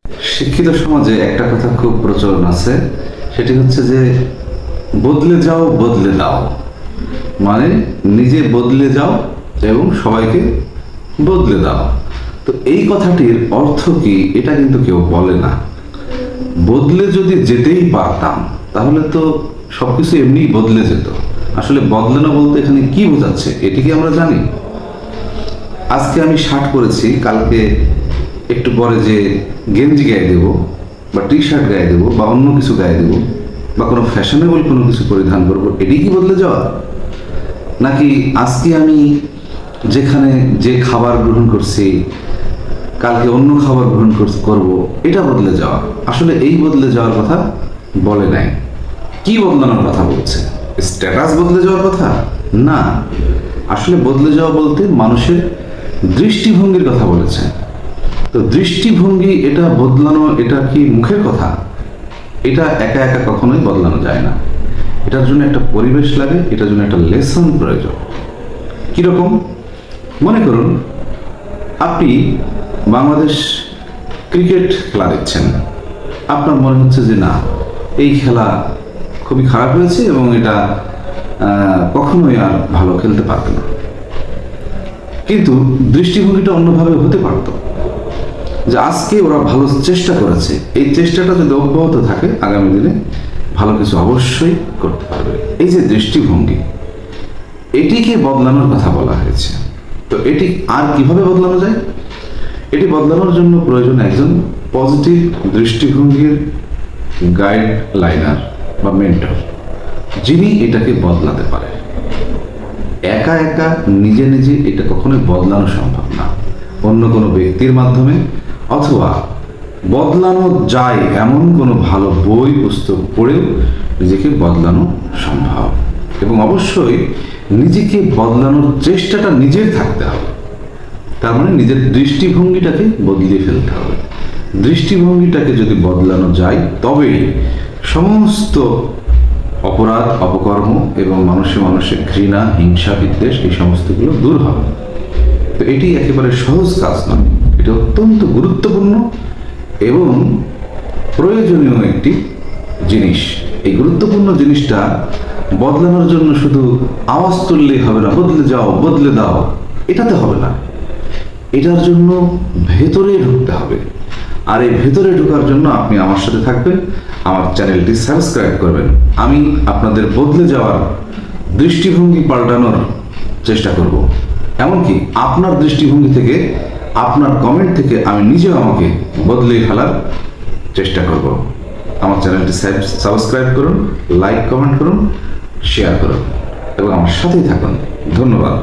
শিক্ষিত সমাজে একটা কথা খুব প্রচলন আছে, সেটি হচ্ছে যে বদলে যাও বদলে দাও, মানে নিজে বদলে যাও এবং সবাইকে বদলে দাও। তো এই কথাটির অর্থ কি এটা কিন্তু কেউ বলে না। বদলে যদি যেতেই পারতাম তাহলে তো সবকিছু এমনিই বদলে যেত। আসলে বদলানো বলতে এখানে কি বোঝাচ্ছে এটি কি আমরা জানি? আজকে আমি শার্ট পরেছি, কালকে একটু পরে যে গেঞ্জি গায়ে দেবো বা টি শার্ট গায়ে দেবো বা অন্য কিছু গায়ে দেবো বা কোনো ফ্যাশনেবল কোনো কিছু পরিধান করবো, এটি কি বদলে যাওয়া? নাকি আজকে আমি যেখানে যে খাবার গ্রহণ করছি কালকে অন্য খাবার গ্রহণ করব, এটা বদলে যাওয়া? আসলে এই বদলে যাওয়ার কথা বলে নাই। কি বদলানোর কথা বলছে? স্ট্যাটাস বদলে যাওয়ার কথা না। আসলে বদলে যাওয়া বলতে মানুষের দৃষ্টিভঙ্গির কথা বলেছে। তো দৃষ্টিভঙ্গি এটা বদলানো, এটা কি মুখের কথা? এটা একা একা কখনোই বদলানো যায় না। এটার জন্য একটা পরিবেশ লাগে, এটার জন্য একটা লেসন প্রয়োজন। কিরকম? মনে করুন আপনি বাংলাদেশ ক্রিকেট খেলা দেখছেন, আপনার মনে হচ্ছে যে না, এই খেলা খুবই খারাপ হয়েছে এবং এটা কখনোই আর ভালো খেলতে পারবে না। কিন্তু দৃষ্টিভঙ্গিটা অন্যভাবে হতে পারত, যে আজকে ওরা ভালো চেষ্টা করেছে, এই চেষ্টাটা যদি অব্যাহত থাকে আগামী দিনে ভালো কিছু অবশ্যই করতে পারবে। এই যে দৃষ্টিভঙ্গি, এটিকে বদলানোর কথা বলা হয়েছে। তো এটি আর কিভাবে বদলানো যায়? এটি বদলানোর জন্য প্রয়োজন একজন পজিটিভ দৃষ্টিভঙ্গির গাইড লাইনার বা মেন্টর, যিনি এটাকে বদলাতে পারে। একা একা নিজে নিজে এটা কখনোই বদলানো সম্ভব না। অন্য কোনো ব্যক্তির মাধ্যমে অথবা বদলানো যায় এমন কোনো ভালো বই পুস্তক পড়েও নিজেকে বদলানো সম্ভব। এবং অবশ্যই নিজেকে বদলানোর চেষ্টাটা নিজের থাকতে হবে। তার মানে নিজের দৃষ্টিভঙ্গিটাকে বদলিয়ে ফেলতে হবে। দৃষ্টিভঙ্গিটাকে যদি বদলানো যায় তবেই সমস্ত অপরাধ অপকর্ম এবং মানুষে মানুষের ঘৃণা হিংসা বিদ্বেষ এই সমস্তগুলো দূর হবে। তো এটি একেবারে সহজ কাজ নয়, এটা অত্যন্ত গুরুত্বপূর্ণ এবং প্রয়োজনীয় একটি জিনিস। এই গুরুত্বপূর্ণ জিনিসটা বদলানোর জন্য শুধু আওয়াজ তুললেই হবে না, বদলে যাও বদলে দাও, এটাতে হবে না। এটার জন্য ভেতরে ঢুকতে হবে। আর এই ভেতরে ঢোকার জন্য আপনি আমার সাথে থাকবেন, আমার চ্যানেলটি সাবস্ক্রাইব করবেন। আমি আপনাদের বদলে যাওয়ার দৃষ্টিভঙ্গি পাল্টানোর চেষ্টা করব। এমনকি আপনার দৃষ্টিভঙ্গি থেকে, আপনার কমেন্ট থেকে আমি নিজেও আমাকে বদলে ফেলার চেষ্টা করব। আমার চ্যানেলটি সাবস্ক্রাইব করুন, লাইক কমেন্ট করুন, শেয়ার করুন এবং আমার সাথেই থাকুন। ধন্যবাদ।